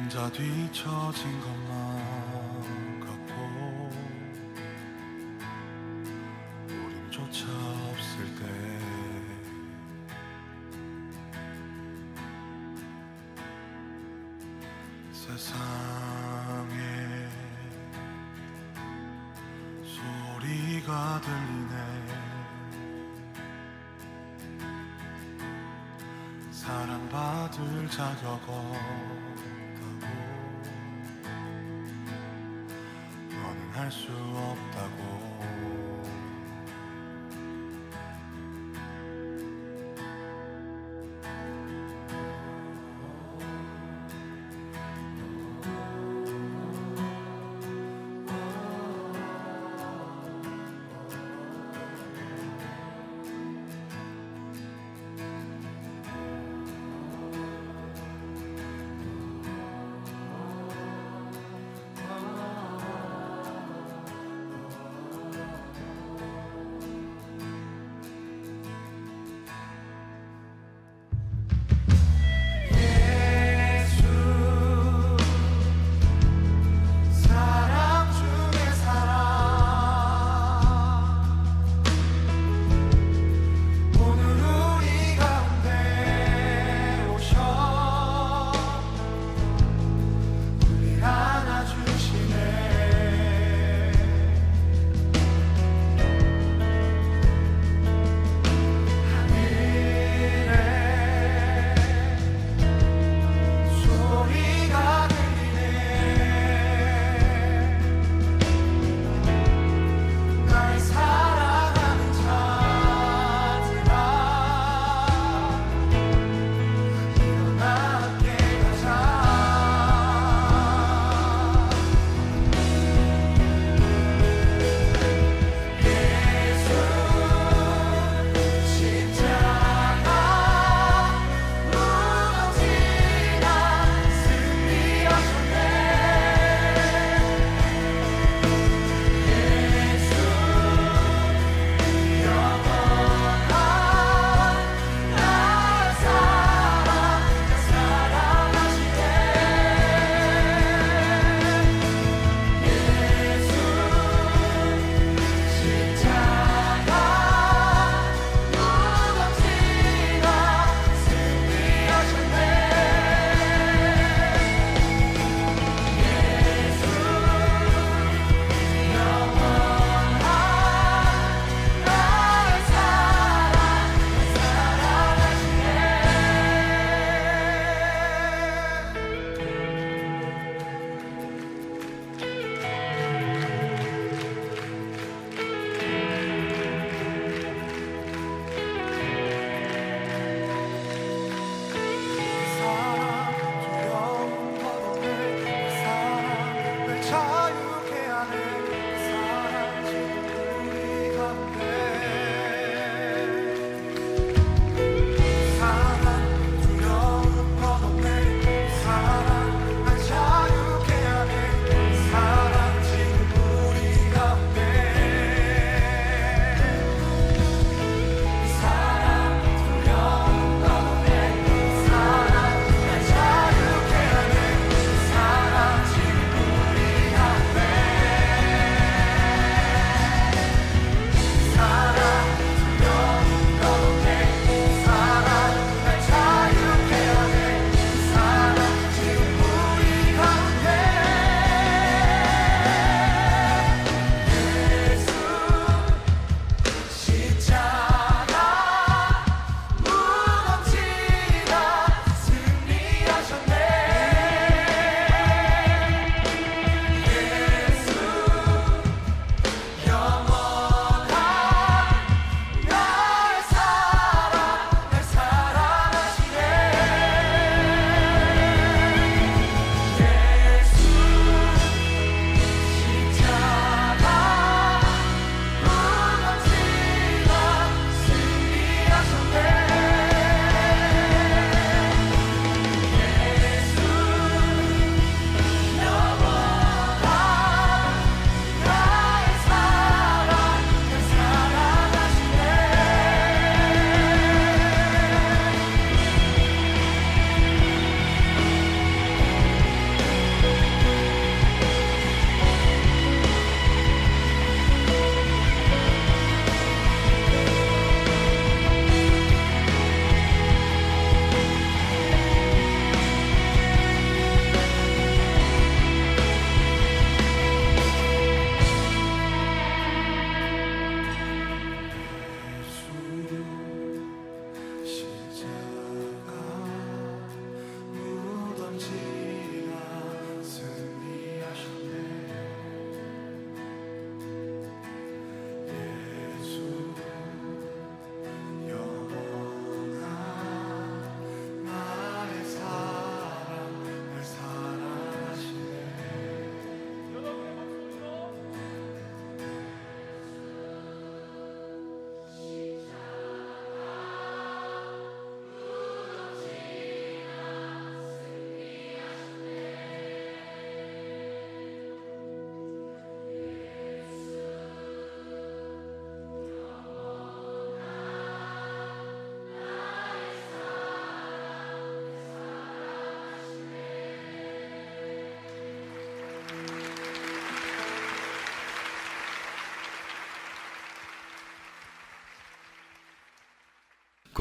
혼자 뒤처진 것만 같고 우림조차 없을 때 세상에 소리가 들리네. 사랑받을 자격 없다고, 너는 할 수 없다고.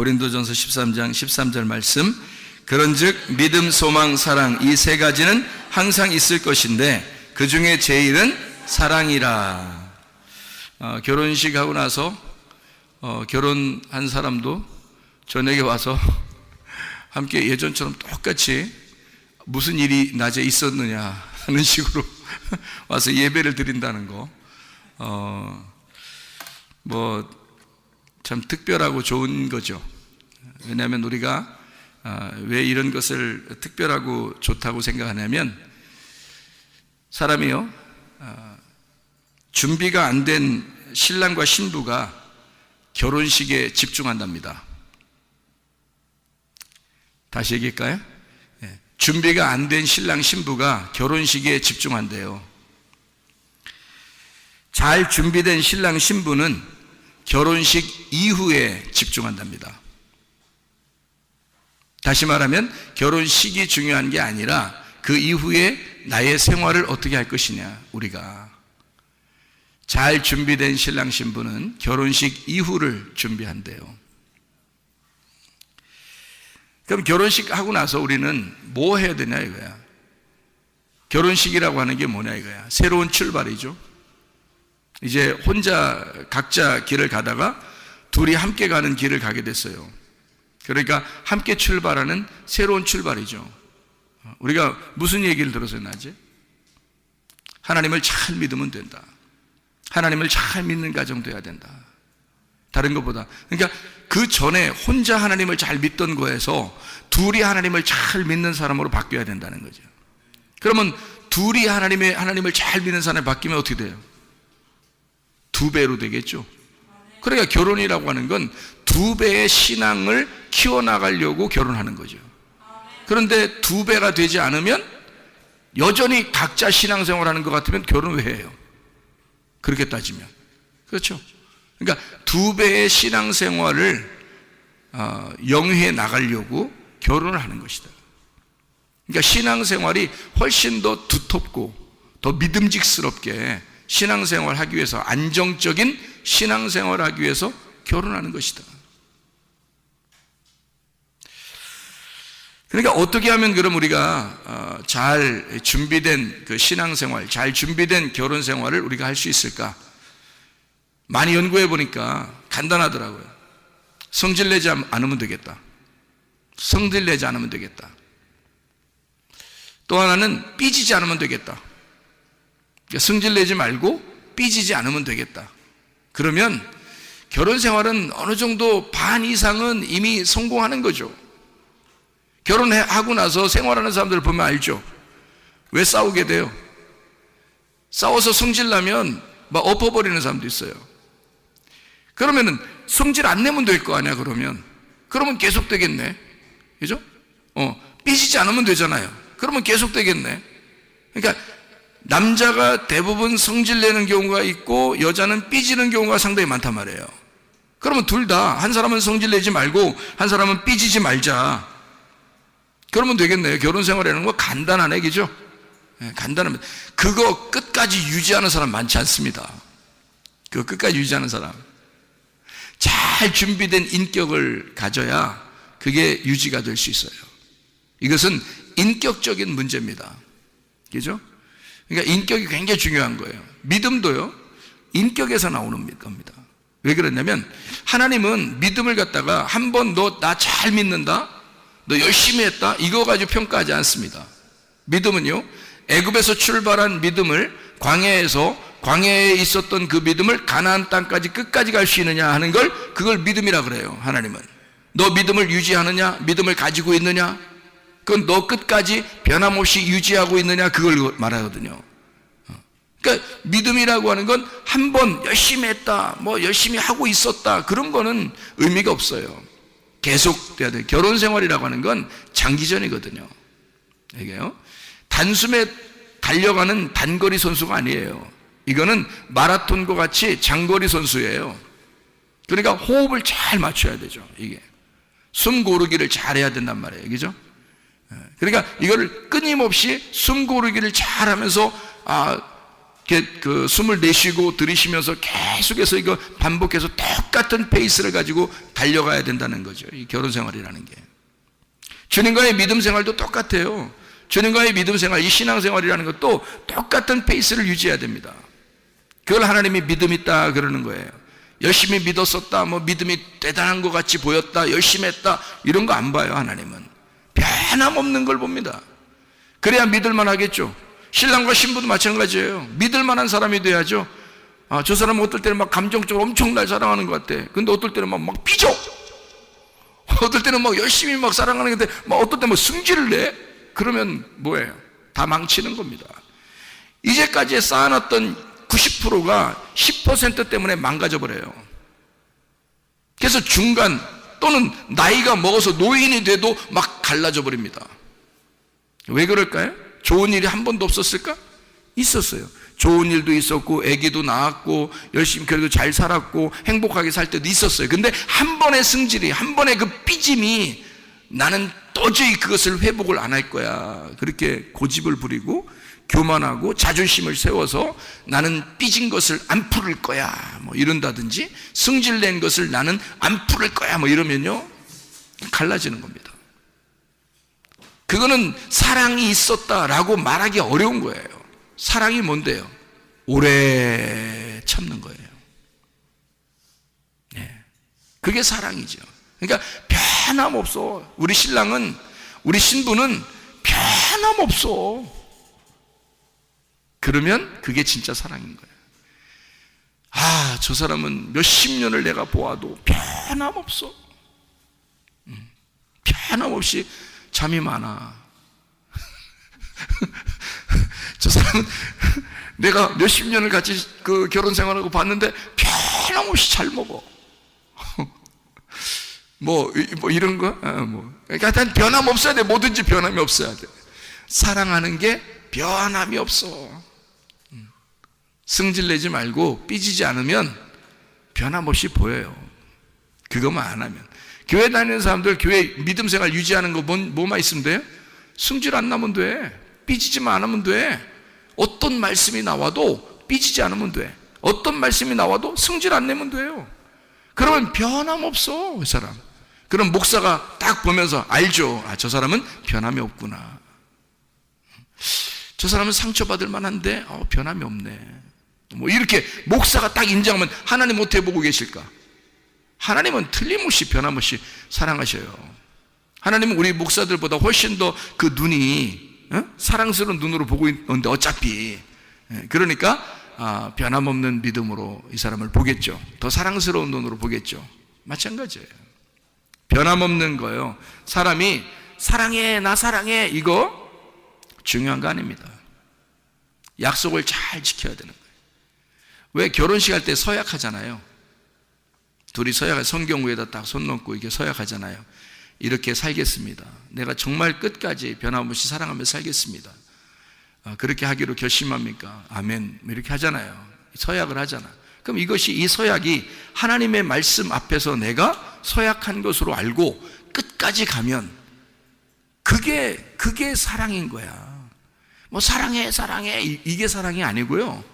고린도전서 13장 13절 말씀, 그런즉 믿음, 소망, 사랑 이 세 가지는 항상 있을 것인데 그 중에 제일은 사랑이라. 결혼식 하고 나서 결혼한 사람도 저녁에 와서 함께 예전처럼 똑같이 무슨 일이 낮에 있었느냐 하는 식으로 와서 예배를 드린다는 거, 참 특별하고 좋은 거죠. 왜냐하면 우리가 왜 이런 것을 특별하고 좋다고 생각하냐면, 사람이요, 준비가 안 된 신랑과 신부가 결혼식에 집중한답니다. 다시 얘기할까요? 준비가 안 된 신랑 신부가 결혼식에 집중한대요. 잘 준비된 신랑 신부는 결혼식 이후에 집중한답니다. 다시 말하면 결혼식이 중요한 게 아니라 그 이후에 나의 생활을 어떻게 할 것이냐. 우리가 잘 준비된 신랑 신부는 결혼식 이후를 준비한대요. 그럼 결혼식 하고 나서 우리는 뭐 해야 되냐 이거야. 결혼식이라고 하는 게 뭐냐 이거야. 새로운 출발이죠. 이제 혼자 각자 길을 가다가 둘이 함께 가는 길을 가게 됐어요. 그러니까 함께 출발하는 새로운 출발이죠. 우리가 무슨 얘기를 들었어요 낮에? 하나님을 잘 믿으면 된다. 하나님을 잘 믿는 가정 돼야 된다. 다른 것보다. 그러니까 그 전에 혼자 하나님을 잘 믿던 거에서 둘이 하나님을 잘 믿는 사람으로 바뀌어야 된다는 거죠. 그러면 둘이 하나님을 잘 믿는 사람이 바뀌면 어떻게 돼요? 2배로 되겠죠. 그러니까 결혼이라고 하는 건 2배의 신앙을 키워나가려고 결혼하는 거죠. 그런데 2배가 되지 않으면 여전히 각자 신앙생활하는 것 같으면 결혼 왜 해요? 그렇게 따지면. 그렇죠. 그러니까 2배의 신앙생활을 영위해 나가려고 결혼을 하는 것이다. 그러니까 신앙생활이 훨씬 더 두텁고 더 믿음직스럽게 신앙생활 하기 위해서, 안정적인 신앙생활 하기 위해서 결혼하는 것이다. 그러니까 어떻게 하면 그럼 우리가 잘 준비된 그 신앙생활, 잘 준비된 결혼생활을 우리가 할 수 있을까? 많이 연구해 보니까 간단하더라고요. 성질 내지 않으면 되겠다. 성질 내지 않으면 되겠다. 또 하나는 삐지지 않으면 되겠다. 성질 내지 말고 삐지지 않으면 되겠다. 그러면 결혼생활은 어느 정도 반 이상은 이미 성공하는 거죠. 결혼하고 나서 생활하는 사람들을 보면 알죠. 왜 싸우게 돼요? 싸워서 성질나면 막 엎어버리는 사람도 있어요. 그러면은 성질 안 내면 될 거 아니야. 그러면 계속 되겠네. 그죠? 삐지지 않으면 되잖아요. 그러면 계속 되겠네. 그러니까 남자가 대부분 성질 내는 경우가 있고 여자는 삐지는 경우가 상당히 많단 말이에요. 그러면 둘 다, 한 사람은 성질 내지 말고 한 사람은 삐지지 말자. 그러면 되겠네요. 결혼 생활이라는 거 간단하네, 그죠? 간단합니다. 그거 끝까지 유지하는 사람 많지 않습니다. 그거 끝까지 유지하는 사람. 잘 준비된 인격을 가져야 그게 유지가 될 수 있어요. 이것은 인격적인 문제입니다. 그죠? 그러니까 인격이 굉장히 중요한 거예요. 믿음도요, 인격에서 나오는 겁니다. 왜 그러냐면 하나님은 믿음을 갖다가 한번 너 나 잘 믿는다, 너 열심히 했다, 이거 가지고 평가하지 않습니다. 믿음은요, 애굽에서 출발한 믿음을 광야에 있었던 그 믿음을 가나안 땅까지 끝까지 갈 수 있느냐 하는 걸, 그걸 믿음이라 그래요. 하나님은 너 믿음을 유지하느냐, 믿음을 가지고 있느냐, 그건 너 끝까지 변함없이 유지하고 있느냐, 그걸 말하거든요. 그러니까 믿음이라고 하는 건 한 번 열심히 했다, 뭐 열심히 하고 있었다, 그런 거는 의미가 없어요. 계속 돼야 돼요. 결혼 생활이라고 하는 건 장기전이거든요. 이게요, 단숨에 달려가는 단거리 선수가 아니에요. 이거는 마라톤과 같이 장거리 선수예요. 그러니까 호흡을 잘 맞춰야 되죠. 이게 숨 고르기를 잘 해야 된단 말이에요. 그죠? 그러니까 이거를 끊임없이 숨 고르기를 잘 하면서 그 숨을 내쉬고 들이쉬면서 계속해서 이거 반복해서 똑같은 페이스를 가지고 달려가야 된다는 거죠. 이 결혼 생활이라는 게. 주님과의 믿음 생활도 똑같아요. 주님과의 믿음 생활, 이 신앙 생활이라는 것도 똑같은 페이스를 유지해야 됩니다. 그걸 하나님이 믿음 있다 그러는 거예요. 열심히 믿었었다, 뭐 믿음이 대단한 것 같이 보였다, 열심히 했다, 이런 거 안 봐요. 하나님은 변함없는 걸 봅니다. 그래야 믿을만 하겠죠. 신랑과 신부도 마찬가지예요. 믿을만한 사람이 돼야죠. 저 사람은 어떨 때는 막 감정적으로 엄청 날 사랑하는 것 같아. 근데 어떨 때는 막 삐져. 어떨 때는 막 열심히 막 사랑하는 건데 막 어떨 때는 막 승질을 내. 그러면 뭐예요? 다 망치는 겁니다. 이제까지 쌓아놨던 90%가 10% 때문에 망가져 버려요. 그래서 중간 또는 나이가 먹어서 노인이 돼도 막 갈라져 버립니다. 왜 그럴까요? 좋은 일이 한 번도 없었을까? 있었어요. 좋은 일도 있었고 아기도 낳았고 열심히 그래도 잘 살았고 행복하게 살 때도 있었어요. 근데 한 번의 승질이, 한 번의 그 삐짐이 나는 도저히 그것을 회복을 안 할 거야. 그렇게 고집을 부리고 교만하고 자존심을 세워서 나는 삐진 것을 안 풀을 거야 뭐 이런다든지, 승질낸 것을 나는 안 풀을 거야 뭐 이러면요 갈라지는 겁니다. 그거는 사랑이 있었다라고 말하기 어려운 거예요. 사랑이 뭔데요? 오래 참는 거예요. 네. 그게 사랑이죠. 그러니까 변함없어. 우리 신랑은, 우리 신부는 변함없어. 그러면 그게 진짜 사랑인 거예요. 저 사람은 몇십 년을 내가 보아도 변함없어. 변함없이 잠이 많아. 저 사람은 내가 몇십 년을 같이 그 결혼 생활하고 봤는데 변함없이 잘 먹어. 뭐 이런 거? 그러니까 변함없어야 돼. 뭐든지 변함이 없어야 돼. 사랑하는 게 변함이 없어. 승질내지 말고 삐지지 않으면 변함없이 보여요. 그것만 안 하면. 교회 다니는 사람들 교회 믿음 생활 유지하는 거 뭐만 있으면 돼요? 승질 안 나면 돼. 삐지지만 않으면 돼. 어떤 말씀이 나와도 삐지지 않으면 돼. 어떤 말씀이 나와도 승질 안 내면 돼요. 그러면 변함없어 그 사람. 그럼 목사가 딱 보면서 알죠. 저 사람은 변함이 없구나. 저 사람은 상처받을 만한데 변함이 없네. 뭐 이렇게 목사가 딱 인정하면 하나님 어떻게 보고 계실까? 하나님은 틀림없이 변함없이 사랑하셔요. 하나님은 우리 목사들보다 훨씬 더 그 눈이 사랑스러운 눈으로 보고 있는데 어차피 그러니까 변함없는 믿음으로 이 사람을 보겠죠. 더 사랑스러운 눈으로 보겠죠. 마찬가지예요. 변함없는 거예요. 사람이 사랑해 나 사랑해 이거 중요한 거 아닙니다. 약속을 잘 지켜야 되는 거예요. 왜 결혼식 할 때 서약하잖아요. 둘이 서약을 성경 위에다 딱 손 놓고 이게 서약하잖아요. 이렇게 살겠습니다. 내가 정말 끝까지 변함없이 사랑하며 살겠습니다. 그렇게 하기로 결심합니까? 아멘. 이렇게 하잖아요. 서약을 하잖아. 그럼 이것이, 이 서약이 하나님의 말씀 앞에서 내가 서약한 것으로 알고 끝까지 가면 그게 사랑인 거야. 뭐 사랑해 이게 사랑이 아니고요.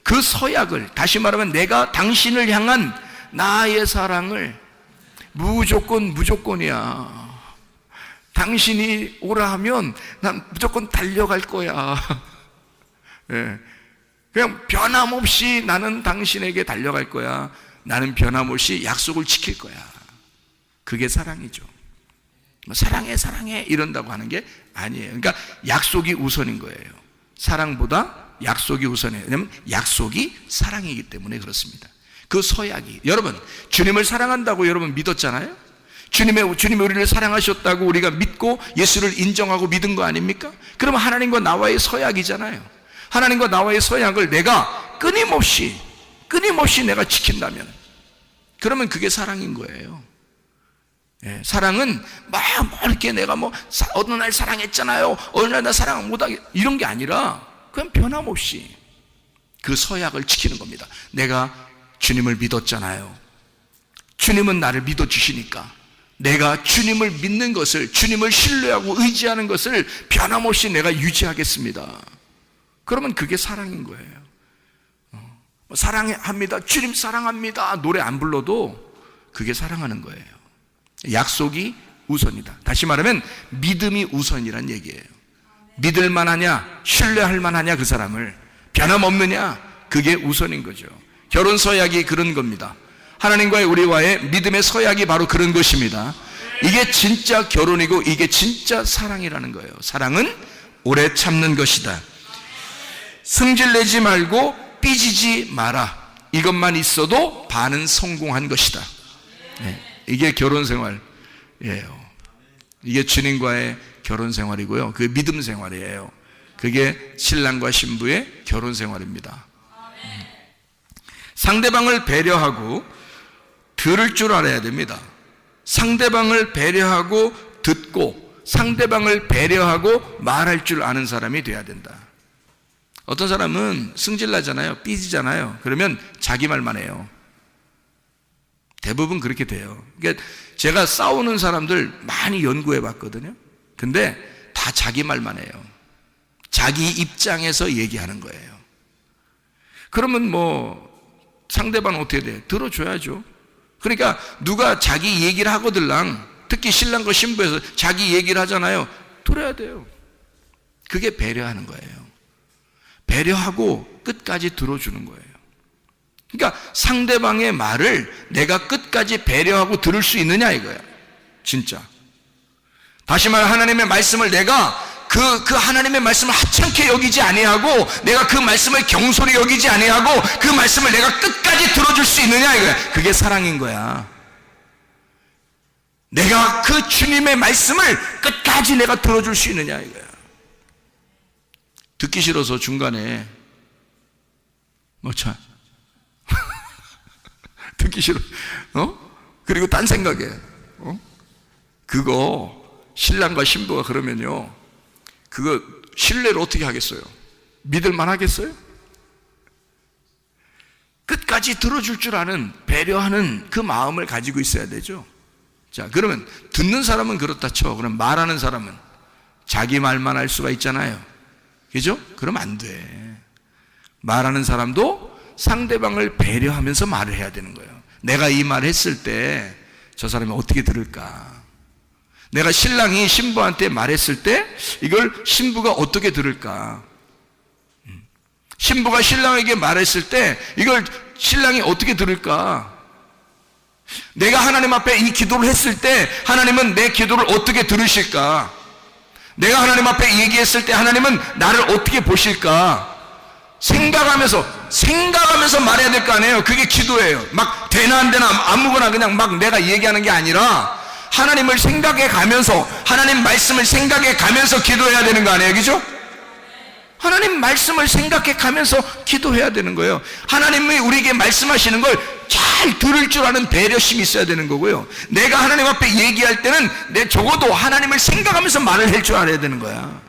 그 서약을, 다시 말하면 내가 당신을 향한 나의 사랑을 무조건이야. 당신이 오라 하면 난 무조건 달려갈 거야. 예. 그냥 변함없이 나는 당신에게 달려갈 거야. 나는 변함없이 약속을 지킬 거야. 그게 사랑이죠. 사랑해 이런다고 하는 게 아니에요. 그러니까 약속이 우선인 거예요. 사랑보다 약속이 우선이에요. 왜냐하면 약속이 사랑이기 때문에 그렇습니다. 그 서약이, 여러분 주님을 사랑한다고 여러분 믿었잖아요. 주님이 우리를 사랑하셨다고 우리가 믿고 예수를 인정하고 믿은 거 아닙니까? 그러면 하나님과 나와의 서약이잖아요. 하나님과 나와의 서약을 내가 끊임없이 내가 지킨다면 그러면 그게 사랑인 거예요. 예, 사랑은 막 이렇게 내가 어느 날 사랑했잖아요, 어느 날 나 사랑 못하게 이런 게 아니라 그냥 변함없이 그 서약을 지키는 겁니다. 내가 주님을 믿었잖아요. 주님은 나를 믿어주시니까 내가 주님을 믿는 것을, 주님을 신뢰하고 의지하는 것을 변함없이 내가 유지하겠습니다. 그러면 그게 사랑인 거예요. 사랑합니다, 주님 사랑합니다 노래 안 불러도 그게 사랑하는 거예요. 약속이 우선이다. 다시 말하면 믿음이 우선이란 얘기예요. 믿을 만하냐, 신뢰할 만하냐, 그 사람을 변함없느냐, 그게 우선인 거죠. 결혼 서약이 그런 겁니다. 하나님과의 우리와의 믿음의 서약이 바로 그런 것입니다. 이게 진짜 결혼이고 이게 진짜 사랑이라는 거예요. 사랑은 오래 참는 것이다. 승질내지 말고 삐지지 마라. 이것만 있어도 반은 성공한 것이다. 네, 이게 결혼 생활이에요. 이게 주님과의 결혼 생활이고요. 그게 믿음 생활이에요. 그게 신랑과 신부의 결혼 생활입니다. 상대방을 배려하고 들을 줄 알아야 됩니다. 상대방을 배려하고 듣고 상대방을 배려하고 말할 줄 아는 사람이 돼야 된다. 어떤 사람은 승질나잖아요. 삐지잖아요. 그러면 자기 말만 해요. 대부분 그렇게 돼요. 그러니까 제가 싸우는 사람들 많이 연구해 봤거든요. 근데 다 자기 말만 해요. 자기 입장에서 얘기하는 거예요. 그러면 상대방은 어떻게 돼? 들어줘야죠. 그러니까 누가 자기 얘기를 하거들랑, 특히 신랑과 신부에서 자기 얘기를 하잖아요. 들어야 돼요. 그게 배려하는 거예요. 배려하고 끝까지 들어주는 거예요. 그러니까 상대방의 말을 내가 끝까지 배려하고 들을 수 있느냐 이거야. 진짜. 다시 말해 하나님의 말씀을 내가 그 하나님의 말씀을 하찮게 여기지 아니하고 내가 그 말씀을 경솔히 여기지 아니하고 그 말씀을 내가 끝까지 들어줄 수 있느냐 이거야. 그게 사랑인 거야. 내가 그 주님의 말씀을 끝까지 내가 들어줄 수 있느냐 이거야. 듣기 싫어서 중간에 듣기 싫어. 그리고 딴 생각해. 그거 신랑과 신부가 그러면요. 그거 신뢰를 어떻게 하겠어요? 믿을만 하겠어요? 끝까지 들어줄 줄 아는 배려하는 그 마음을 가지고 있어야 되죠. 자, 그러면 듣는 사람은 그렇다 쳐. 그럼 말하는 사람은 자기 말만 할 수가 있잖아요. 그죠? 그러면 안 돼. 말하는 사람도 상대방을 배려하면서 말을 해야 되는 거예요. 내가 이 말을 했을 때 저 사람이 어떻게 들을까? 내가 신랑이 신부한테 말했을 때 이걸 신부가 어떻게 들을까? 신부가 신랑에게 말했을 때 이걸 신랑이 어떻게 들을까? 내가 하나님 앞에 이 기도를 했을 때 하나님은 내 기도를 어떻게 들으실까? 내가 하나님 앞에 얘기했을 때 하나님은 나를 어떻게 보실까? 생각하면서 말해야 될 거 아니에요. 그게 기도예요. 막 되나 안 되나 아무거나 그냥 막 내가 얘기하는 게 아니라 하나님을 생각해 가면서 하나님 말씀을 생각해 가면서 기도해야 되는 거 아니에요. 그죠? 하나님 말씀을 생각해 가면서 기도해야 되는 거예요. 하나님이 우리에게 말씀하시는 걸 잘 들을 줄 아는 배려심이 있어야 되는 거고요. 내가 하나님 앞에 얘기할 때는 내 적어도 하나님을 생각하면서 말을 할 줄 알아야 되는 거야.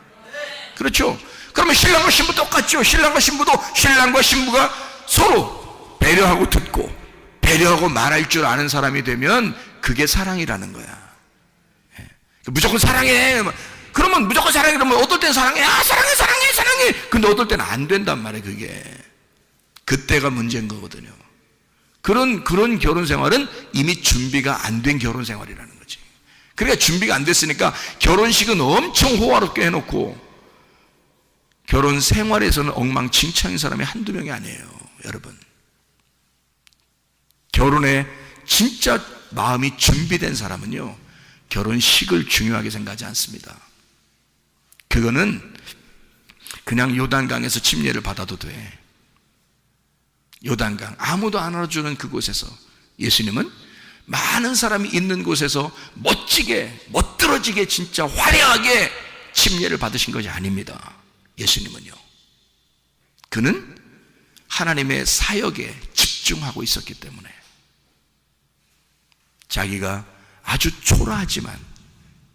그렇죠? 그러면 신랑과 신부 똑같죠. 신랑과 신부가 서로 배려하고 듣고 배려하고 말할 줄 아는 사람이 되면 그게 사랑이라는 거야. 무조건 사랑해. 그러면 무조건 사랑해. 그러면 어떨 땐 사랑해. 사랑해. 근데 어떨 때는 안 된단 말이에요. 그게. 그때가 문제인 거거든요. 그런 결혼 생활은 이미 준비가 안 된 결혼 생활이라는 거지. 그러니까 준비가 안 됐으니까 결혼식은 엄청 호화롭게 해놓고 결혼 생활에서는 엉망진창인 사람이 한두 명이 아니에요. 여러분. 결혼에 진짜 마음이 준비된 사람은요, 결혼식을 중요하게 생각하지 않습니다. 그거는 그냥 요단강에서 침례를 받아도 돼. 요단강, 아무도 안 알아주는 그곳에서 예수님은 많은 사람이 있는 곳에서 멋들어지게 진짜 화려하게 침례를 받으신 것이 아닙니다. 예수님은요. 그는 하나님의 사역에 집중하고 있었기 때문에 자기가 아주 초라하지만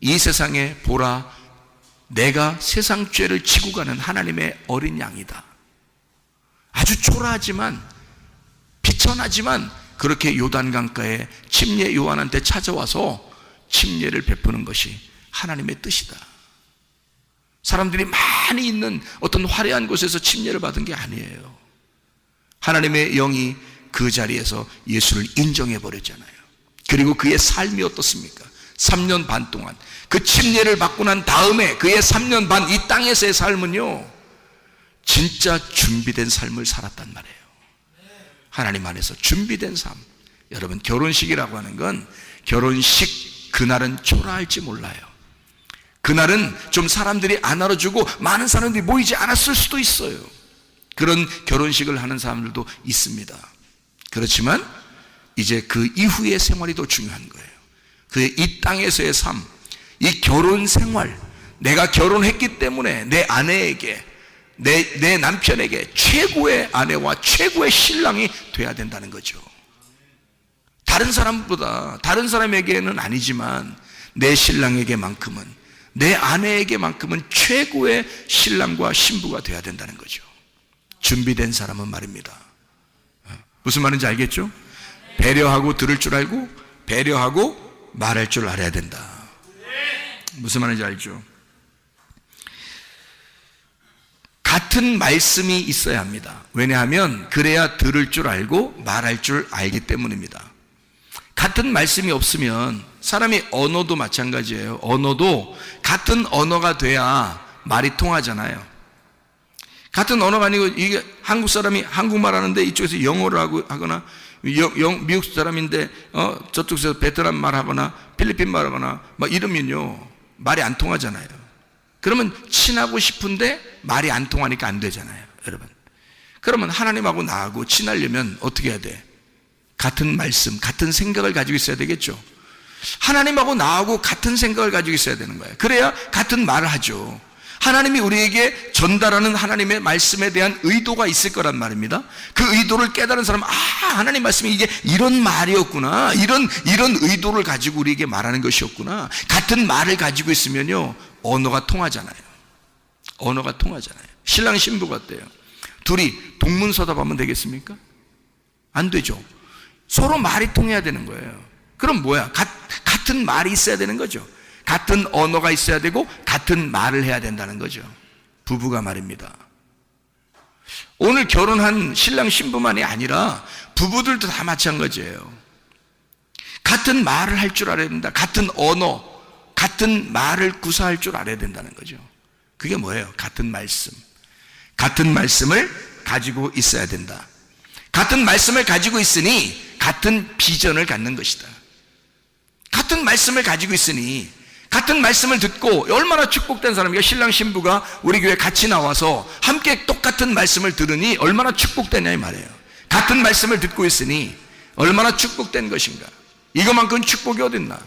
이 세상에 보라, 내가 세상 죄를 지고 가는 하나님의 어린 양이다. 아주 초라하지만 비천하지만 그렇게 요단강가에 침례 요한한테 찾아와서 침례를 베푸는 것이 하나님의 뜻이다. 사람들이 많이 있는 어떤 화려한 곳에서 침례를 받은 게 아니에요. 하나님의 영이 그 자리에서 예수를 인정해 버렸잖아요. 그리고 그의 삶이 어떻습니까? 3년 반 동안 그 침례를 받고 난 다음에 그의 3년 반 이 땅에서의 삶은요, 진짜 준비된 삶을 살았단 말이에요. 하나님 안에서 준비된 삶. 여러분, 결혼식이라고 하는 건, 결혼식 그날은 초라할지 몰라요. 그날은 좀 사람들이 안 알아주고 많은 사람들이 모이지 않았을 수도 있어요. 그런 결혼식을 하는 사람들도 있습니다. 그렇지만 이제 그 이후의 생활이 더 중요한 거예요. 그의 이 땅에서의 삶, 이 결혼 생활, 내가 결혼했기 때문에 내 아내에게, 내 남편에게 최고의 아내와 최고의 신랑이 돼야 된다는 거죠. 다른 사람보다, 다른 사람에게는 아니지만 내 신랑에게만큼은, 내 아내에게만큼은 최고의 신랑과 신부가 돼야 된다는 거죠. 준비된 사람은 말입니다. 무슨 말인지 알겠죠? 배려하고 들을 줄 알고, 배려하고 말할 줄 알아야 된다. 무슨 말인지 알죠? 같은 말씀이 있어야 합니다. 왜냐하면 그래야 들을 줄 알고 말할 줄 알기 때문입니다. 같은 말씀이 없으면, 사람이 언어도 마찬가지예요. 언어도 같은 언어가 돼야 말이 통하잖아요. 같은 언어가 아니고, 이게 한국 사람이 한국말 하는데 이쪽에서 영어를 하거나, 미국 사람인데 저쪽에서 베트남 말 하거나 필리핀 말 하거나 막 이러면요, 말이 안 통하잖아요. 그러면 친하고 싶은데 말이 안 통하니까 안 되잖아요, 여러분. 그러면 하나님하고 나하고 친하려면 어떻게 해야 돼? 같은 말씀, 같은 생각을 가지고 있어야 되겠죠. 하나님하고 나하고 같은 생각을 가지고 있어야 되는 거예요. 그래야 같은 말을 하죠. 하나님이 우리에게 전달하는 하나님의 말씀에 대한 의도가 있을 거란 말입니다. 그 의도를 깨달은 사람은, 하나님 말씀이 이게 이런 말이었구나, 이런 의도를 가지고 우리에게 말하는 것이었구나. 같은 말을 가지고 있으면요, 언어가 통하잖아요. 언어가 통하잖아요. 신랑 신부가 어때요? 둘이 동문서답하면 되겠습니까? 안 되죠. 서로 말이 통해야 되는 거예요. 그럼 뭐야? 같은 말이 있어야 되는 거죠. 같은 언어가 있어야 되고 같은 말을 해야 된다는 거죠. 부부가 말입니다. 오늘 결혼한 신랑 신부만이 아니라 부부들도 다 마찬가지예요. 같은 말을 할 줄 알아야 된다. 같은 언어, 같은 말을 구사할 줄 알아야 된다는 거죠. 그게 뭐예요? 같은 말씀. 같은 말씀을 가지고 있어야 된다. 같은 말씀을 가지고 있으니 같은 비전을 갖는 것이다. 같은 말씀을 가지고 있으니, 같은 말씀을 듣고 얼마나 축복된 사람이에요. 신랑 신부가 우리 교회 같이 나와서 함께 똑같은 말씀을 들으니 얼마나 축복되냐 이 말이에요. 같은 말씀을 듣고 있으니 얼마나 축복된 것인가. 이것만큼 축복이 어딨나.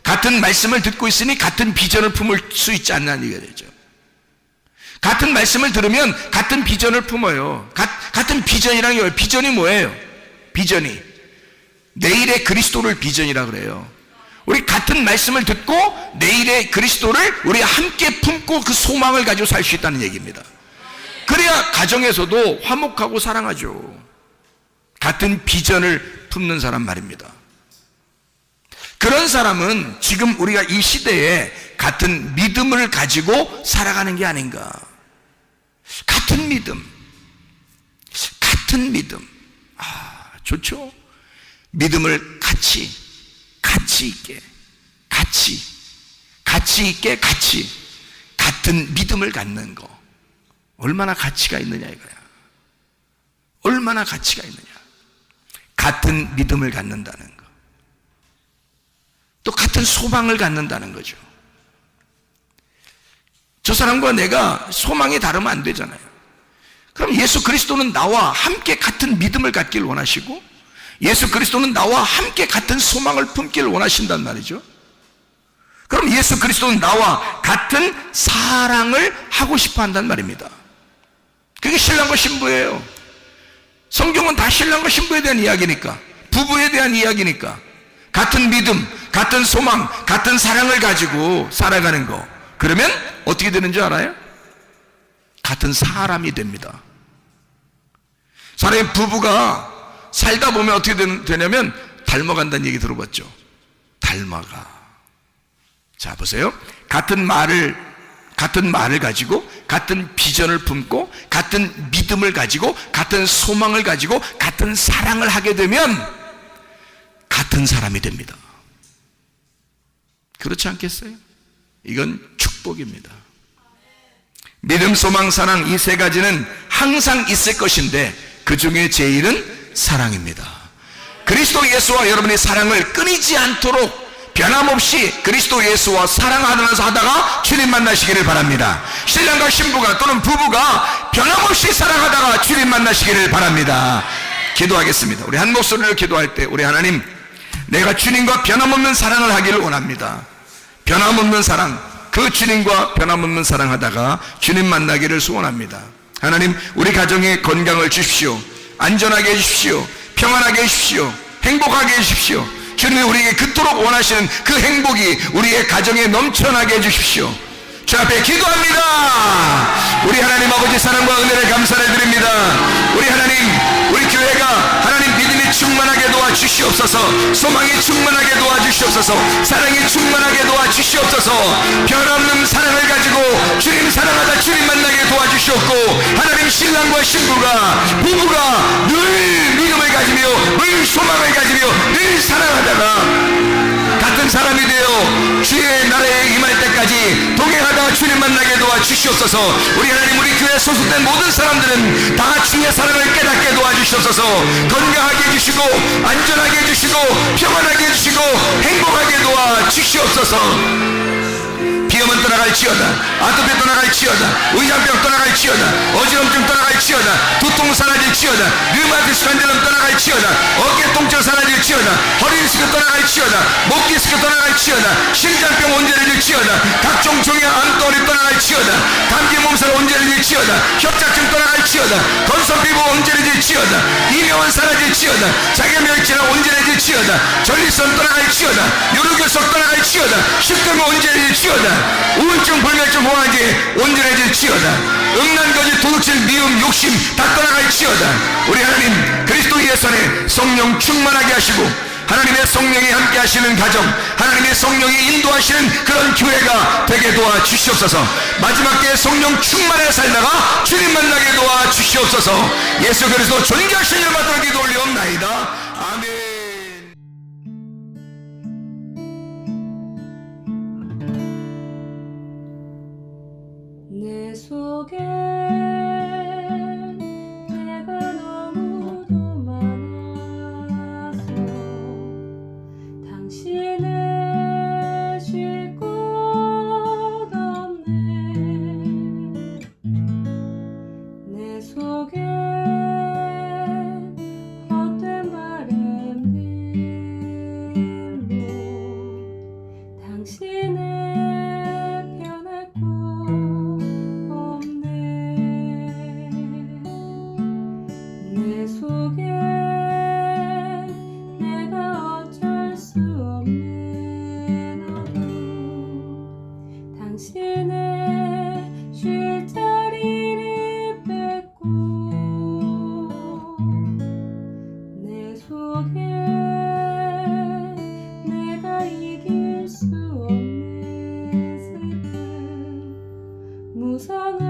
같은 말씀을 듣고 있으니 같은 비전을 품을 수 있지 않냐는 얘기가 되죠. 같은 말씀을 들으면 같은 비전을 품어요. 같은 비전이라는 게 뭐예요? 비전이 뭐예요? 비전이 내일의 그리스도를 비전이라 그래요. 우리 같은 말씀을 듣고 내일의 그리스도를 우리 함께 품고 그 소망을 가지고 살 수 있다는 얘기입니다. 그래야 가정에서도 화목하고 사랑하죠. 같은 비전을 품는 사람 말입니다. 그런 사람은 지금 우리가 이 시대에 같은 믿음을 가지고 살아가는 게 아닌가. 같은 믿음. 같은 믿음. 좋죠. 믿음을 같이 있게, 같이 같은 믿음을 갖는 거. 얼마나 가치가 있느냐 이거야. 얼마나 가치가 있느냐. 같은 믿음을 갖는다는 거. 또 같은 소망을 갖는다는 거죠. 저 사람과 내가 소망이 다르면 안 되잖아요. 그럼 예수 그리스도는 나와 함께 같은 믿음을 갖길 원하시고, 예수 그리스도는 나와 함께 같은 소망을 품길 원하신단 말이죠. 그럼 예수 그리스도는 나와 같은 사랑을 하고 싶어 한단 말입니다. 그게 신랑과 신부예요. 성경은 다 신랑과 신부에 대한 이야기니까, 부부에 대한 이야기니까, 같은 믿음, 같은 소망, 같은 사랑을 가지고 살아가는 거. 그러면 어떻게 되는 줄 알아요? 같은 사람이 됩니다. 사람의 부부가 살다 보면 어떻게 되냐면 닮아간다는 얘기 들어봤죠? 닮아가. 자, 보세요. 같은 말을 가지고 같은 비전을 품고 같은 믿음을 가지고 같은 소망을 가지고 같은 사랑을 하게 되면 같은 사람이 됩니다. 그렇지 않겠어요? 이건 축복입니다. 믿음, 소망, 사랑 이 세 가지는 항상 있을 것인데 그 중에 제일은 사랑입니다. 그리스도 예수와 여러분의 사랑을 끊이지 않도록 변함없이 그리스도 예수와 사랑하면서 하다가 주님 만나시기를 바랍니다. 신랑과 신부가 또는 부부가 변함없이 사랑하다가 주님 만나시기를 바랍니다. 기도하겠습니다. 우리 한 목소리로 기도할 때 우리 하나님, 내가 주님과 변함없는 사랑을 하기를 원합니다. 변함없는 사랑, 그 주님과 변함없는 사랑하다가 주님 만나기를 소원합니다. 하나님, 우리 가정에 건강을 주십시오. 안전하게 해주십시오. 평안하게 해주십시오. 행복하게 해주십시오. 주님이 우리에게 그토록 원하시는 그 행복이 우리의 가정에 넘쳐나게 해주십시오. 주 앞에 기도합니다. 우리 하나님 아버지 사랑과 은혜를 감사를 드립니다. 우리 하나님, 우리 교회가 하나님 믿음이 충만하게 도와주시옵소서. 소망이 충만하게 도와주시옵소서. 사랑이 충만하게 도와주시옵소서. 변함없는 사랑을 가지고 주님 사랑하다 주님 만나게 도와주시옵고, 하나님 신랑과 신부가 부부가 늘 믿음을 가지며 늘 소망을 가지며 늘 사랑하다가 같은 사람이 되어 주의 나라에 임할 때까지 동행하다가 주님 만나게 도와주시옵소서. 우리 하나님, 우리 교회에 소속된 모든 사람들은 다 주의 사랑을 깨닫게 도와주시옵소서. 건강하게 해주시고 안전하게 해주시고 평안하게 해주시고 행복하게 도와주시옵소서. 비염은 떠나갈지어다. 아토피 떠나갈지어다. 의장병 떠나갈지어다. 어지럼증 떠나갈지어다. 두통 사라질지어다. 류마티스 관절염 떠나갈지어다. 어깨 통증 사라질지어다. 허리 디스크 떠나갈지어다. 목 디스크 떠나갈지어다. 심장병 온전해질지어다. 각종 종양 암덩어리 떠나갈지어다. 감기 몸살 온전해질지어다. 협착증 떠나갈지어다. 건선 피부 온전해질지어다. 이명은 사라질지어다. 자기멸치나 온전해질지어다. 전립선 떠나갈지어다. 요로결석 떠나갈지어다. 식도염 온전해질지어다. 우울증, 불면증, 호환기 온전해질지어다. 음란거지, 도둑질, 미움, 욕심 다 떠나갈지어다. 우리 하나님, 그리스도 예수 안에 성령 충만하게 하시고 하나님의 성령이 함께 하시는 가정, 하나님의 성령이 인도하시는 그런 교회가 되게 도와주시옵소서. 마지막 때에 성령 충만하게 살다가 주님 만나게 도와주시옵소서. 예수 그리스도 존귀하신 이름 받들어 기도 올리옵나이다. 아멘. 내 속에 내가 너무도 많아서 당신을 쉴 곳 없네. 내 속에 헛된 바램들로 당신을 변할 곳 없네. 내 속에 내가 어쩔 수 없는 어둠, 당신의 쉴 자리를 뺏고 내 속에 내가 이길 수 없는 슬픔, 무성한